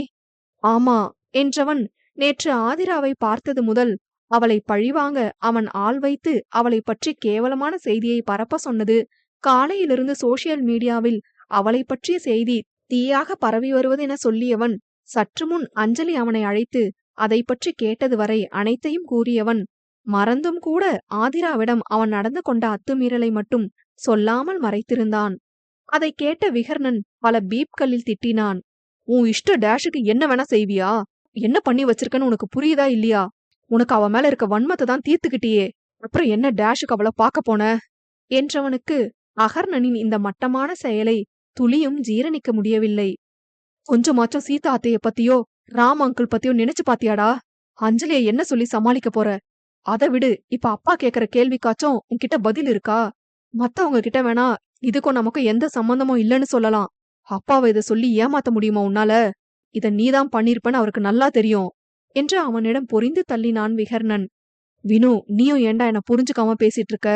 ஆமா என்றவன் நேற்று ஆதிராவை பார்த்தது முதல் அவளை பழிவாங்க அவன் ஆள் வைத்து அவளை பற்றி கேவலமான செய்தியை பரப்ப சொன்னது, காலையிலிருந்து சோசியல் மீடியாவில் அவளை பற்றிய செய்தி தீயாக பரவி வருவது என சொல்லியவன், சற்று முன் அஞ்சலி அவனை அழைத்து அதை பற்றி கேட்டது வரை அனைத்தையும் கூறியவன், மறந்தும் கூட ஆதிராவிடம் அவன் நடந்து கொண்ட அத்துமீறலை மட்டும் சொல்லாமல் மறைத்திருந்தான். அதை கேட்ட விகர்ணன் பல பீப்களில் திட்டினான். உன் இஷ்ட டேஷுக்கு என்ன வேணா செய்வியா? என்ன பண்ணி வச்சிருக்கன்னு உனக்கு புரியுதா இல்லையா? உனக்கு அவ மேல இருக்க வன்மத்தை தான் தீர்த்துக்கிட்டியே, அப்புறம் என்ன டேஷுக்கு அவளை பார்க்க போன என்றவனுக்கு அகர்ணனின் இந்த மட்டமான செயலை துளியும் ஜீரணிக்க முடியவில்லை. கொஞ்சமாச்சும் சீதா அத்தைய பத்தியோ ராம் அங்கிள் பத்தியோ நினைச்சு பாத்தியாடா? அஞ்சலியை என்ன சொல்லி சமாளிக்க போற? அதை விடு, இப்ப அப்பா கேக்குற கேள்விக்காச்சும் உன்கிட்ட பதில் இருக்கா? மத்தவங்க கிட்ட வேணா இதுக்கும் நமக்கும் எந்த சம்பந்தமும் இல்லைன்னு சொல்லலாம். அப்பாவை இதை சொல்லி ஏமாத்த முடியுமா உன்னால? இத நீதான் பண்ணிருப்பன்னு அவருக்கு நல்லா தெரியும் என்று அவனிடம் பொரிந்து தள்ளினான் விகர்ணன். வினு, நீயும் ஏண்டா என்ன புரிஞ்சுக்காம பேசிட்டு இருக்க?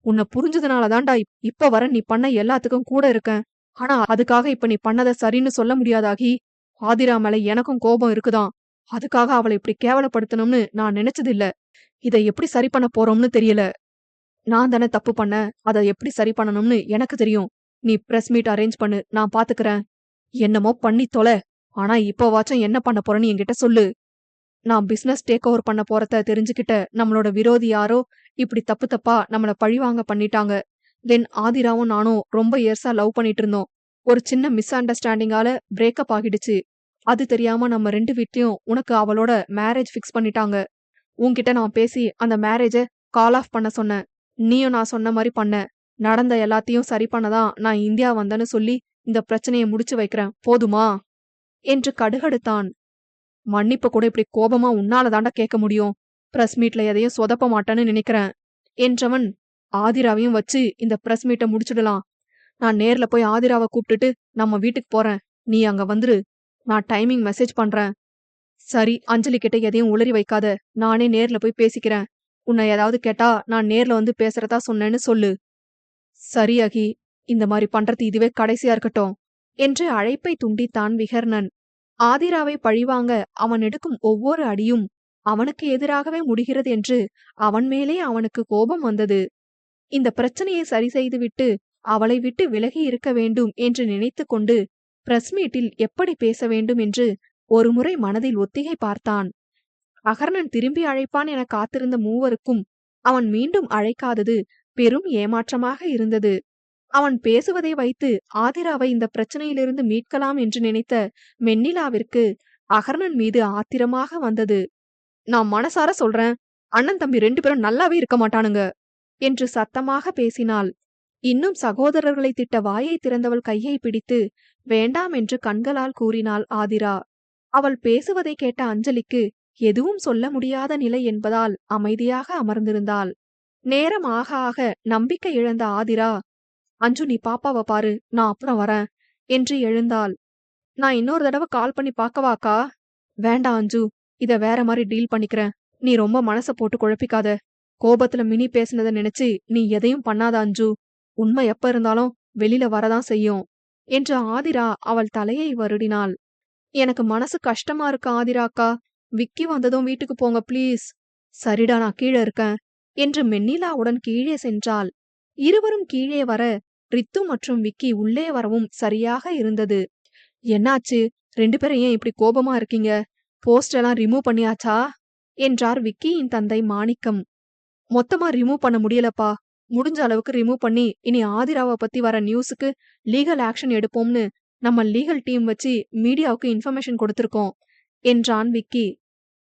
உன்னை புரிஞ்சதுனாலதான்டா இப்ப வர நீ பண்ண எல்லாத்துக்கும் கூட இருக்கேன். ஆனா அதுக்காக இப்ப நீ பண்ணத சரின்னு சொல்ல முடியாதாகி? ஆதிரா மேல எனக்கும் கோபம் இருக்குதான். அதுக்காக அவளை இப்படி கேவலப்படுத்தணும்னு நான் நினைச்சதில்ல. இதை எப்படி சரி பண்ண போறோம்னு தெரியல. நான் தானே தப்பு பண்ண, அதை எப்படி சரி பண்ணணும்னு எனக்கு தெரியும். நீ பிரஸ் மீட் அரேஞ்ச் பண்ணு, நான் பாத்துக்கிறேன். என்னமோ பண்ணி தொலை, ஆனா இப்பவாச்சும் என்ன பண்ண போறேன்னு என்கிட்ட சொல்லு. நான் பிசினஸ் டேக் ஓவர் பண்ண போறத தெரிஞ்சுக்கிட்ட நம்மளோட விரோதி யாரோ இப்படி தப்பு தப்பா நம்மள பழிவாங்க பண்ணிட்டாங்க. தென் ஆதிராவும் நானும் ரொம்ப இயர்ஸா லவ் பண்ணிட்டு இருந்தோம். ஒரு சின்ன மிஸ் அண்டர்ஸ்டாண்டிங்கால பிரேக்கப் ஆகிடுச்சு. அது தெரியாம நம்ம 2 வீட்லயும் உனக்கு அவளோட மேரேஜ் ஃபிக்ஸ் பண்ணிட்டாங்க. உன்கிட்ட நான் பேசி அந்த மேரேஜ கால் ஆஃப் பண்ண சொன்னேன். நீயும் நான் சொன்ன மாதிரி பண்ண. நடந்த எல்லாத்தையும் சரி பண்ணதான் நான் இந்தியா வந்தேன்னு சொல்லி இந்த பிரச்சனையை முடிச்சு வைக்கிறேன், போதுமா என்று கடுகடுத்தான். மன்னிப்பு கூட இப்படி கோபமா உன்னால தாண்டா கேட்க முடியும். பிரஸ் மீட்ல எதையும் சொதப்ப மாட்டேன்னு நினைக்கிறேன் என்றவன், ஆதிராவையும் வச்சு இந்த பிரஸ் மீட்டை முடிச்சுடலாம். நான் நேர்ல போய் ஆதிராவை கூப்பிட்டுட்டு நம்ம வீட்டுக்கு போறேன். நீ அங்க வந்துரு. நான் டைமிங் மெசேஜ் பண்றேன். சரி, அஞ்சலி கிட்ட எதையும் உளறி வைக்காத. நானே நேர்ல போய் பேசிக்கிறேன். உன்னை ஏதாவது கேட்டா நான் நேர்ல வந்து பேசுறதா சொன்னேன்னு சொல்லு. சரி அகி, இந்த மாதிரி பண்றது இதுவே கடைசியா இருக்கட்டும் என்று அழைப்பை துண்டித்தான் விகர்ணன். ஆதிராவை பழிவாங்க அவன் எடுக்கும் ஒவ்வொரு அடியும் அவனுக்கு எதிராகவே முடிகிறது என்று அவன் மேலே அவனுக்கு கோபம் வந்தது. இந்த பிரச்சனையை சரி செய்துவிட்டு அவளை விட்டு விலகி இருக்க வேண்டும் என்று நினைத்து கொண்டு பிரஸ் மீட்டில் எப்படி பேச வேண்டும் என்று ஒருமுறை மனதில் ஒத்திகை பார்த்தான். அகர்ணன் திரும்பி அழைப்பான் என காத்திருந்த மூவருக்கும் அவன் மீண்டும் அழைக்காதது பெரும் ஏமாற்றமாக இருந்தது. அவன் பேசுவதை வைத்து ஆதிராவை இந்த பிரச்சனையிலிருந்து மீட்கலாம் என்று நினைத்த மென்னிலாவிற்கு அகர்ணன் மீது ஆத்திரமாக வந்தது. நான் மனசார சொல்றேன், அண்ணன் தம்பி 2 பேரும் நல்லாவே இருக்க மாட்டானுங்க என்று சத்தமாக பேசினாள். இன்னும் சகோதரர்களை திட்ட வாயை திறந்தவள் கையை பிடித்து வேண்டாம் என்று கண்களால் கூறினாள் ஆதிரா. அவள் பேசுவதை கேட்ட அஞ்சலிக்கு எதுவும் சொல்ல முடியாத நிலை என்பதால் அமைதியாக அமர்ந்திருந்தாள். நேரம் ஆக ஆக நம்பிக்கை இழந்த ஆதிரா, அஞ்சு நீ பாப்பாவை பாரு, நான் அப்புறம் வரேன் என்று எழுந்தாள். நான் இன்னொரு தடவை கால் பண்ணி பார்க்கவாக்கா? வேண்டாம் அஞ்சு, இத வேற மாதிரி டீல் பண்ணிக்கிறேன். நீ ரொம்ப மனச போட்டு குழப்பிக்காத. கோபத்துல மினி பேசுனத நினைச்சு நீ எதையும் பண்ணாத அஞ்சு. உண்மை எப்ப இருந்தாலும் வெளியில வரதான் செய்யும் என்று ஆதிரா அவள் தலையை வருடினாள். எனக்கு மனசு கஷ்டமா இருக்கு ஆதிராக்கா. விக்கி வந்ததும் வீட்டுக்கு போங்க ப்ளீஸ். சரிடா, நான் கீழே இருக்கேன் என்று மென்னிலாவுடன் கீழே சென்றாள். இருவரும் கீழே வர ரித்து மற்றும் விக்கி உள்ளே வரவும் சரியாக இருந்தது. என்னாச்சு? 2 பேரும் ஏன் இப்படி கோபமா இருக்கீங்க? போஸ்ட் எல்லாம் ரிமூவ் பண்ணியாச்சா என்றார் விக்கியின் தந்தை மாணிக்கம். மொத்தமா ரிமூவ் பண்ண முடியலப்பா. முடிஞ்ச அளவுக்கு ரிமூவ் பண்ணி இனி ஆதிராவை பத்தி வர நியூஸுக்கு லீகல் ஆக்ஷன் எடுப்போம்னு நம்ம லீகல் டீம் வச்சு மீடியாவுக்கு இன்ஃபர்மேஷன் கொடுத்திருக்கோம் என்றான் விக்கி.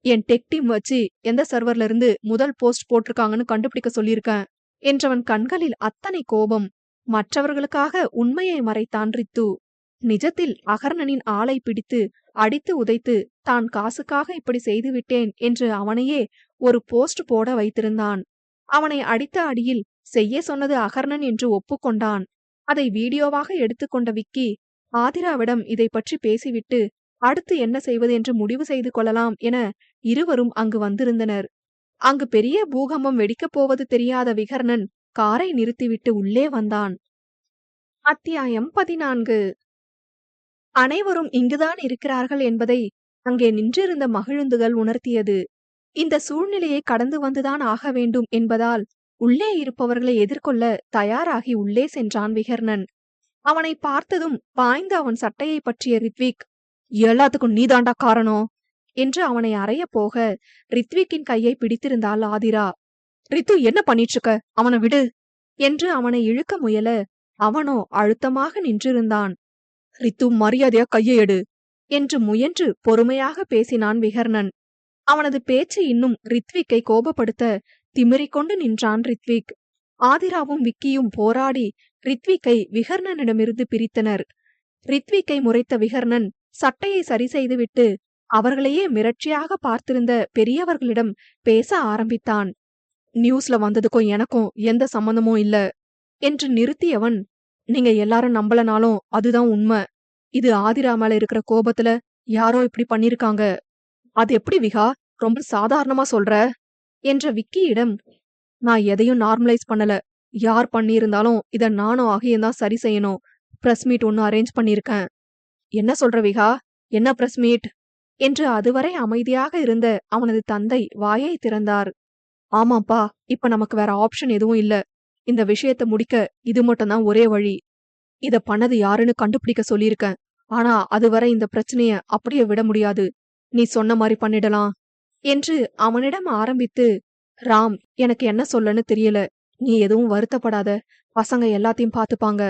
என் டெக் டீம் வச்சு எந்த சர்வர்ல இருந்து முதல் போஸ்ட் போட்டிருக்காங்கன்னு கண்டுபிடிக்க சொல்லியிருக்கேன் என்றவன் கண்களில் அத்தனை கோபம். மற்றவர்களுக்காக உண்மையை மறைத்தான் ரித்து. நிஜத்தில் அகர்ணனின் ஆளை பிடித்து அடித்து உதைத்து தான் காசுக்காக இப்படி செய்துவிட்டேன் என்று அவனையே ஒரு போஸ்ட் போட வைத்திருந்தான். அவனை அடித்த அடியில் செய்ய சொன்னது அகர்ணன் என்று ஒப்புக்கொண்டான். அதை வீடியோவாக எடுத்துக்கொண்ட விக்கி ஆதிராவிடம் இதை பற்றி பேசிவிட்டு அடுத்து என்ன செய்வது என்று முடிவு செய்து கொள்ளலாம் என இருவரும் அங்கு வந்திருந்தனர். அங்கு பெரிய பூகம்பம் வெடிக்கப் போவது தெரியாத விகர்ணன் காரை நிறுத்திவிட்டு உள்ளே வந்தான். அத்தியாயம் 14. அனைவரும் இங்குதான் இருக்கிறார்கள் என்பதை அங்கே நின்றிருந்த மகிழுந்துகள் உணர்த்தியது. இந்த சூழ்நிலையை கடந்து வந்துதான் ஆக வேண்டும் என்பதால் உள்ளே இருப்பவர்களை எதிர்கொள்ள தயாராகி உள்ளே சென்றான் விகர்ணன். அவனை பார்த்ததும் பாய்ந்து அவன் சட்டையை பற்றிய ரித்விக், எல்லாத்துக்கும் நீதாண்டா காரணம் என்று அவனை அறைய போக ரித்விக்கின் கையை பிடித்திருந்தாள் ஆதிரா. ரித்து, என்ன பண்ணிட்டு இருக்க? அவனை விடு என்று அவனை இழுக்க முயல அவனோ அழுத்தமாக நின்றிருந்தான். ரித்து, மரியாதையா கையை எடு என்று முயன்று பொறுமையாக பேசினான் விகர்ணன். அவனது பேச்சு இன்னும் ரித்விக்கை கோபப்படுத்த திமிரிக்கொண்டு நின்றான் ரித்விக். ஆதிராவும் விக்கியும் போராடி ரித்விக்கை விகர்ணனிடமிருந்து பிரித்தனர். ரித்விக்கை முறைத்த விகர்ணன் சட்டையை சரி செய்துவிட்டு அவர்களையே மிரட்சியாக பார்த்திருந்த பெரியவர்களிடம் பேச ஆரம்பித்தான். நியூஸ்ல வந்ததுக்கும் எனக்கும் எந்த சம்பந்தமும் இல்ல என்று நிறுத்தியவன், நீங்க எல்லாரும் நம்பலனாலும் அதுதான் உண்மை. இது ஆதிரா மேல இருக்கிற கோபத்துல யாரோ இப்படி பண்ணிருக்காங்க. அது எப்படி விகா, ரொம்ப சாதாரணமா சொல்ற என்ற விக்கியிடம், நான் எதையும் நார்மலைஸ் பண்ணல. யார் பண்ணியிருந்தாலும் இத நானும் அகையும் தான் சரி செய்யணும். பிரஸ் மீட் ஒன்னு அரேஞ்ச் பண்ணிருக்கேன். என்ன சொல்ற விகா? என்ன பிரஸ் மீட் என்று அதுவரை அமைதியாக இருந்த அவனது தந்தை வாயை திறந்தார். ஆமாப்பா, இப்ப நமக்கு வேற ஆப்ஷன் எதுவும் இல்ல. இந்த விஷயத்த முடிக்க இது மட்டும்தான் ஒரே வழி. இத பண்ணது யாருன்னு கண்டுபிடிக்க சொல்லியிருக்கேன். ஆனா அதுவரை இந்த பிரச்சனைய அப்படியே விட முடியாது. நீ சொன்ன மாதிரி பண்ணிடலாம் என்று அவனிடம் ஆரம்பித்து, ராம், எனக்கு என்ன சொல்லன்னு தெரியல. நீ எதுவும் வருத்தப்படாத. பசங்க எல்லாத்தையும் பாத்துப்பாங்க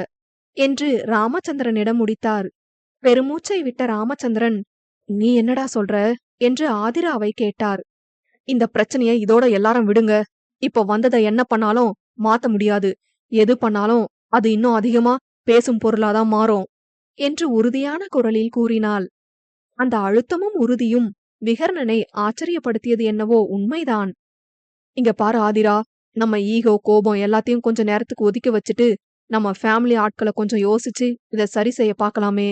என்று ராமச்சந்திரனிடம் முடித்தார். பெருமூச்சை விட்ட ராமச்சந்திரன், நீ என்னடா சொல்ற என்று ஆதிராவை கேட்டார். இந்த பிரச்சனைய இதோட எல்லாரும் விடுங்க. இப்போ வந்ததை என்ன பண்ணாலும் மாத்த முடியாது. எது பண்ணாலும் அது இன்னும் அதிகமா பேசும் பொருளாதான் மாறும் என்று உறுதியான குரலில் கூறினாள். அந்த அழுத்தமும் உறுதியும் விகர்ணனை ஆச்சரியப்படுத்தியது என்னவோ உண்மைதான். இங்க பாரு ஆதிரா, நம்ம ஈகோ கோபம் எல்லாத்தையும் கொஞ்ச நேரத்துக்கு ஒதுக்கி வச்சுட்டு நம்ம ஃபேமிலி ஆட்களை கொஞ்சம் யோசிச்சு இத சரி செய்ய பார்க்கலாமே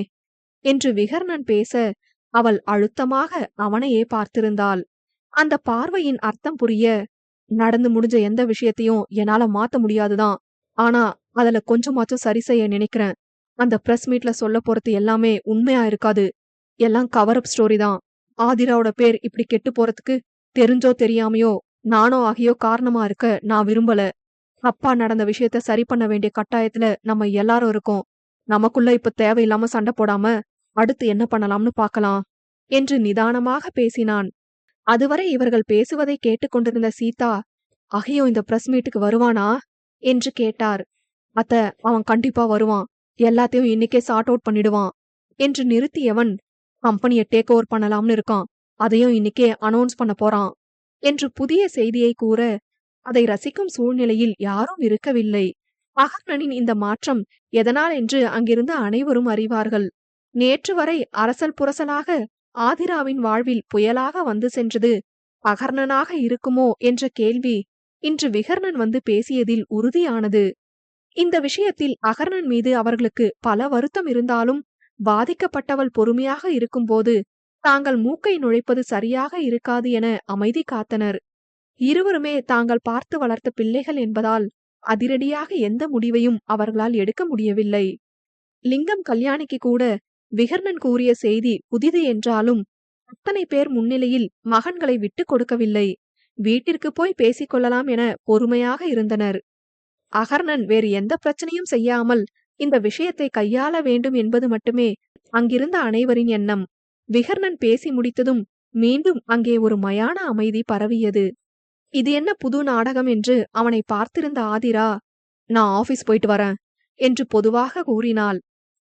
என்று விகர்ணன் பேச அவள் அழுத்தமாக அவனையே பார்த்திருந்தாள். அந்த பார்வையின் அர்த்தம் புரிய, நடந்து முடிஞ்ச எந்த விஷயத்தையும் என்னால மாத்த முடியாதுதான். ஆனா அதுல கொஞ்சமாச்சும் சரி செய்ய நினைக்கிறேன். அந்த பிரஸ் மீட்ல சொல்ல போறது எல்லாமே உண்மையா இருக்காது. எல்லாம் கவர் அப் ஸ்டோரி தான். ஆதிராவோட பேர் இப்படி கெட்டு போறதுக்கு தெரிஞ்சோ தெரியாமையோ நானோ ஆகியோ காரணமா இருக்க நான் விரும்பல. அப்பா நடந்த விஷயத்த சரி பண்ண வேண்டிய கட்டாயத்துல நம்ம எல்லாரும் இருக்கோம். நமக்குள்ள இப்ப தேவையில்லாம சண்டை போடாம அடுத்து என்ன பண்ணலாம்னு பார்க்கலாம் என்று நிதானமாக பேசினான். அதுவரை இவர்கள் பேசுவதை கேட்டுக்கொண்டிருந்த சீதா, அகையோ இந்த பிரஸ் மீட்டுக்கு வருவானா என்று கேட்டார். அத்த, அவன் கண்டிப்பா வருவான். எல்லாத்தையும் இன்னைக்கே சார்ட் அவுட் பண்ணிடுவான் என்று நிறுத்தியவன், கம்பெனிய டேக் ஓவர் பண்ணலாம்னு இருக்கான். அதையும் இன்னைக்கே அனௌன்ஸ் பண்ண போறான் என்று புதிய செய்தியை கூற, அதை ரசிக்கும் சூழ்நிலையில் யாரும் இருக்கவில்லை. அகர்ணனின் இந்த மாற்றம் எதனால் என்று அங்கிருந்து அனைவரும் அறிவார்கள். நேற்று வரை அரசல் புரசலாக ஆதிராவின் வாழ்வில் புயலாக வந்து சென்றது அகர்ணனாக இருக்குமோ என்ற கேள்வி இன்று விகர்ணன் வந்து பேசியதில் உறுதியானது. இந்த விஷயத்தில் அகர்ணன் மீது அவர்களுக்கு பல வருத்தம் இருந்தாலும், பாதிக்கப்பட்டவள் பொறுமையாக இருக்கும்போது தாங்கள் மூக்கை நுழைப்பது சரியாக இருக்காது என அமைதி காத்தனர். இருவருமே தாங்கள் பார்த்து வளர்த்த பிள்ளைகள் என்பதால் அதிரடியாக எந்த முடிவையும் அவர்களால் எடுக்க முடியவில்லை. லிங்கம் கல்யாணிக்கு கூட விகர்ணன் கூறிய செய்தி புதிது என்றாலும் அத்தனை பேர் முன்னிலையில் மகன்களை விட்டுக் கொடுக்கவில்லை. வீட்டிற்கு போய் பேசிக் கொள்ளலாம் என பொறுமையாக இருந்தனர். அகர்ணன் வேறு எந்த பிரச்சனையும் செய்யாமல் இந்த விஷயத்தை கையாள வேண்டும் என்பது மட்டுமே அங்கிருந்த அனைவரின் எண்ணம். விகர்ணன் பேசி முடித்ததும் மீண்டும் அங்கே ஒரு மயான அமைதி பரவியது. இது என்ன புது நாடகம் என்று அவனை பார்த்திருந்த ஆதிரா, நான் ஆபீஸ் போயிட்டு வரேன் என்று பொதுவாக கூறினாள்.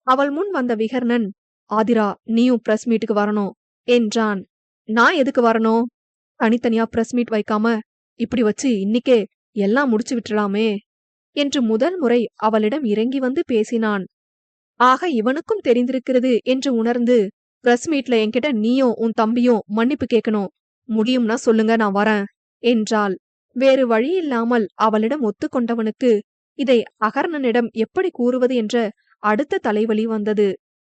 அவள் முன் வந்த விகர்ணன், ஆதிரா நீயும் பிரஸ் மீட்டுக்கு வரணும் என்றான். நான் எதுக்கு வரணும்? தனித்தனியா பிரஸ் மீட் வைக்காம இப்படி வச்சு இன்னிக்கே எல்லாம் முடிச்சு விட்டுலாமே என்று முதல் முறை அவளிடம் இறங்கி வந்து பேசினான். ஆக இவனுக்கும் தெரிந்திருக்கிறது என்று உணர்ந்து, பிரஸ் மீட்ல என்கிட்ட நீயும் உன் தம்பியும் மன்னிப்பு கேட்கணும். முடியும்னா சொல்லுங்க, நான் வரேன் என்றாள். வேறு வழியில்லாமல் அவளிடம் ஒத்துக்கொண்டவனுக்கு இதை அகர்ணனிடம் எப்படி கூறுவது என்ற அடுத்த தலைவலி வந்தது.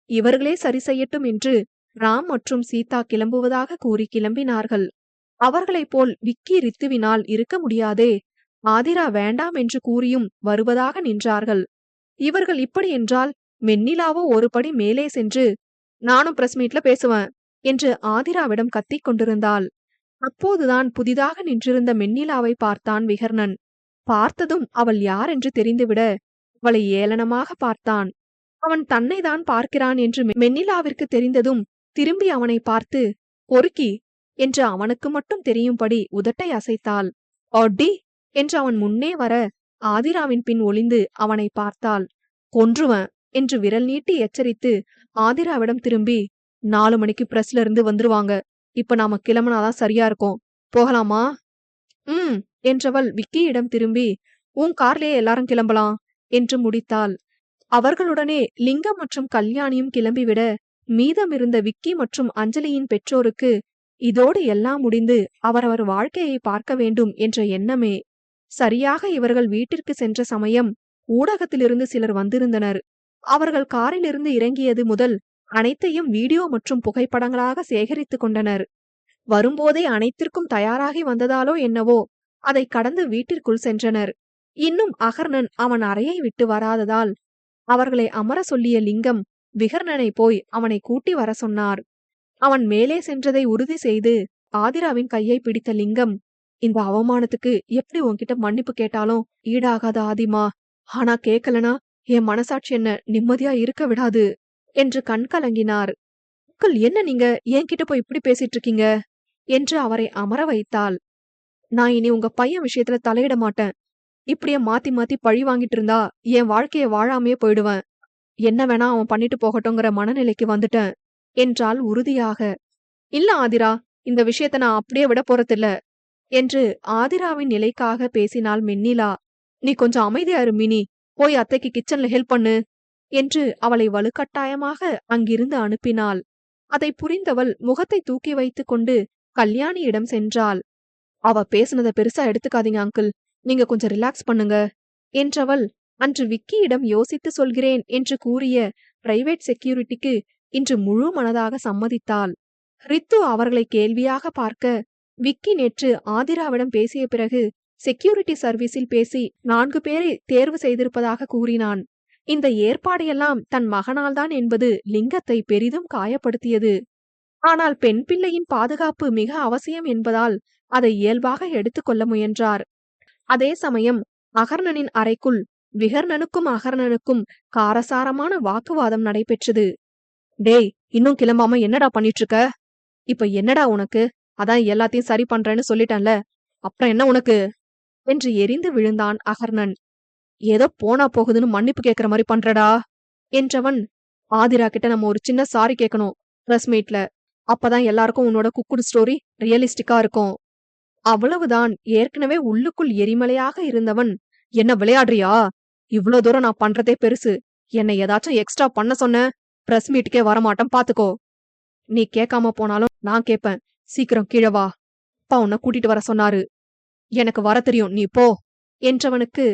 இவர்களே சரி செய்யட்டும் என்று ராம் மற்றும் சீதா கிளம்புவதாக கூறி கிளம்பினார்கள். அவர்களைப் போல் விக்கி ரித்துவினால் இருக்க முடியாதே. ஆதிரா வேண்டாம் என்று கூறியும் வருவதாக நின்றார்கள். இவர்கள் இப்படி என்றால் மென்னிலாவோ ஒரு படி மேலே சென்று, நானும் பிரஸ் மீட்ல பேசுவேன் என்று ஆதிராவிடம் கத்திக் கொண்டிருந்தாள். அப்போதுதான் புதிதாக நின்றிருந்த மென்னிலாவை பார்த்தான் விகர்ணன். பார்த்ததும் அவள் யார் என்று தெரிந்துவிட அவளை ஏளனமாக பார்த்தான். அவன் தன்னை தான் பார்க்கிறான் என்று மென்னிலாவிற்கு தெரிந்ததும் திரும்பி அவனை பார்த்து, பொறுக்கி என்று அவனுக்கு மட்டும் தெரியும்படி உதட்டை அசைத்தாள். ஒட்டி என்று அவன் முன்னே வர ஆதிராவின் பின் ஒளிந்து அவனை பார்த்தாள். கொன்றுவன் என்று விரல் நீட்டி எச்சரித்து ஆதிராவிடம் திரும்பி, 4 மணிக்கு பிரஸ்ல இருந்து வந்துருவாங்க. இப்ப நாம கிளம்புனாதான் சரியா இருக்கும். போகலாமா? என்றவள் விக்கியிடம் திரும்பி, உன் கார்லயே எல்லாரும் கிளம்பலாம் என்று முடித்தாள். அவர்களுடனே லிங்கம் மற்றும் கல்யாணியும் கிளம்பிவிட மீதமிருந்த விக்கி மற்றும் அஞ்சலியின் பெற்றோருக்கு இதோடு எல்லாம் முடிந்து அவரவர் வாழ்க்கையை பார்க்க வேண்டும் என்ற எண்ணமே. சரியாக இவர்கள் வீட்டிற்கு சென்ற சமயம் ஊடகத்திலிருந்து சிலர் வந்திருந்தனர். அவர்கள் காரிலிருந்து இறங்கியது முதல் அனைத்தையும் வீடியோ மற்றும் புகைப்படங்களாக சேகரித்து கொண்டனர். வரும்போதே அனைத்திற்கும் தயாராகி வந்ததாலோ என்னவோ அதை கடந்து வீட்டிற்குள் சென்றனர். இன்னும் அகர்ணன் அவன் அறையை விட்டு வராததால் அவர்களை அமர சொல்லிய லிங்கம் விகர்ணனை போய் அவனை கூட்டி வர சொன்னார். அவன் மேலே சென்றதை உறுதி செய்து ஆதிராவின் கையை பிடித்த லிங்கம், இந்த அவமானத்துக்கு எப்படி உன்கிட்ட மன்னிப்பு கேட்டாலும் ஈடாகாத ஆதிமா, ஆனா கேட்கலனா என் மனசாட்சி என்ன நிம்மதியா இருக்க விடாது என்று கண் கலங்கினார். அங்கிள், என்ன நீங்க என்கிட்ட போய் இப்படி பேசிட்டு இருக்கீங்க என்று அவரை அமர வைத்தாள். நான் இனி உங்க பையன் விஷயத்துல தலையிட மாட்டேன். இப்படியே மாத்தி மாத்தி பழி வாங்கிட்டு இருந்தா என் வாழ்க்கைய வாழாமையே போயிடுவேன். என்ன வேணா அவன் பண்ணிட்டு போகட்டும்ங்கிற மனநிலைக்கு வந்துட்டேன் என்றாள் உறுதியாக. இல்ல ஆதிரா, இந்த விஷயத்த நான் அப்படியே விட போறதில்ல என்று ஆதிராவின் நிலைக்காக பேசினாள் மென்னிலா. நீ கொஞ்சம் அமைதியா இரு மினி, போய் அத்தைக்கு கிச்சன்ல ஹெல்ப் பண்ணு என்று அவளை வலுக்கட்டாயமாக அங்கிருந்து அனுப்பினாள். அதை புரிந்தவள் முகத்தை தூக்கி வைத்துக் கொண்டு கல்யாணியிடம் சென்றாள். அவ பேசுனத பெருசா எடுத்துக்காதீங்க அங்கிள், நீங்க கொஞ்சம் ரிலாக்ஸ் பண்ணுங்க என்றவள் அன்று விக்கியிடம் யோசித்து சொல்கிறேன் என்று கூறிய பிரைவேட் செக்யூரிட்டிக்கு இன்று முழு மனதாக சம்மதித்தாள். ரித்து அவர்களை கேள்வியாக பார்க்க, விக்கி நேற்று ஆதிராவிடம் பேசிய பிறகு செக்யூரிட்டி சர்வீஸில் பேசி 4 பேரை தேர்வு செய்திருப்பதாக கூறினான். இந்த ஏற்பாடையெல்லாம் தன் மகனால்தான் என்பது லிங்கத்தை பெரிதும் காயப்படுத்தியது. ஆனால் பெண் பிள்ளையின் பாதுகாப்பு மிக அவசியம் என்பதால் அதை இயல்பாக எடுத்துக்கொள்ள முயன்றார். அதே சமயம் அகர்ணனின் அறைக்குள் விகர்ணனுக்கும் அகர்ணனுக்கும் காரசாரமான வாக்குவாதம் நடைபெற்றது. டேய், இன்னும் கிளம்பாம என்னடா பண்ணிட்டு இருக்க? இப்ப என்னடா உனக்கு? அதான் எல்லாத்தையும் சரி பண்றேன்னு சொல்லிட்டேன்ல, அப்புறம் என்ன உனக்கு என்று எரிந்து விழுந்தான் அகர்ணன். ஏதோ போனா போகுதுன்னு மன்னிப்பு கேட்கிற மாதிரி பண்றடா என்றவன், ஆதிரா கிட்ட நம்ம ஒரு சின்ன சாரி கேட்கணும். பிரஸ் மீட்ல. அப்பதான் எல்லாருக்கும் உன்னோட குக்குடு ஸ்டோரி ரியலிஸ்டிக்கா இருக்கும். அவ்வளவுதான். ஏற்கனவே உள்ளுக்குள் எரிமலையாக இருந்தவன், என்ன விளையாடுறியா? இவ்ளோ தூரம் நான் பண்றதே பெருசு. என்னை ஏதாச்சும் எக்ஸ்ட்ரா பண்ண சொன்ன, பிரஸ் மீட்டுக்கே வரமாட்டேன் பாத்துக்கோ. நீ கேட்காம போனாலும் நான் கேட்பேன். சீக்கிரம் கீழ வா. அப்பா உன்னை கூட்டிட்டு வர சொன்னாரு. எனக்கு வர தெரியும், நீ போ என்றவனுக்கு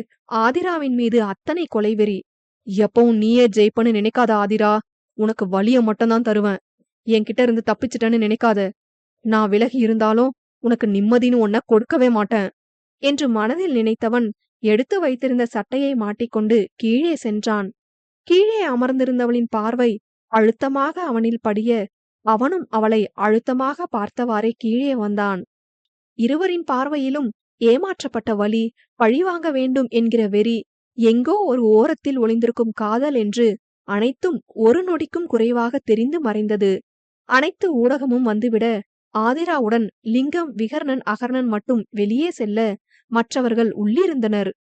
ஆதிராவின் மீது அத்தனை கொலைவெறி. எப்பவும் நீயே ஜெயிப்பன்னு நினைக்காத ஆதிரா. உனக்கு வலிய மட்டும்தான் தருவேன். என்கிட்ட இருந்து தப்பிச்சிட்டேன்னு நினைக்காத. நான் விலகி இருந்தாலும் உனக்கு நிம்மதின்னு ஒன்ன கொடுக்கவே மாட்டேன் என்று மனதில் நினைத்தவன் எடுத்து வைத்திருந்த சட்டையை மாட்டிக்கொண்டு கீழே சென்றான். கீழே அமர்ந்திருந்தவளின் பார்வை அழுத்தமாக அவனில் படிய அவனும் அவளை அழுத்தமாக பார்த்தவாறே கீழே வந்தான். இருவரின் பார்வையிலும் ஏமாற்றப்பட்ட வலி, பழிவாங்க வேண்டும் என்கிற வெறி, எங்கோ ஒரு ஓரத்தில் ஒளிந்திருக்கும் காதல் என்று அனைத்தும் ஒரு நொடிக்கும் குறைவாக தெரிந்து மறைந்தது. அனைத்து ஊடகமும் வந்துவிட ஆதிராவுடன் லிங்கம், விகர்ணன், அகர்ணன் மட்டும் வெளியே செல்ல மற்றவர்கள் உள்ளிருந்தனர்.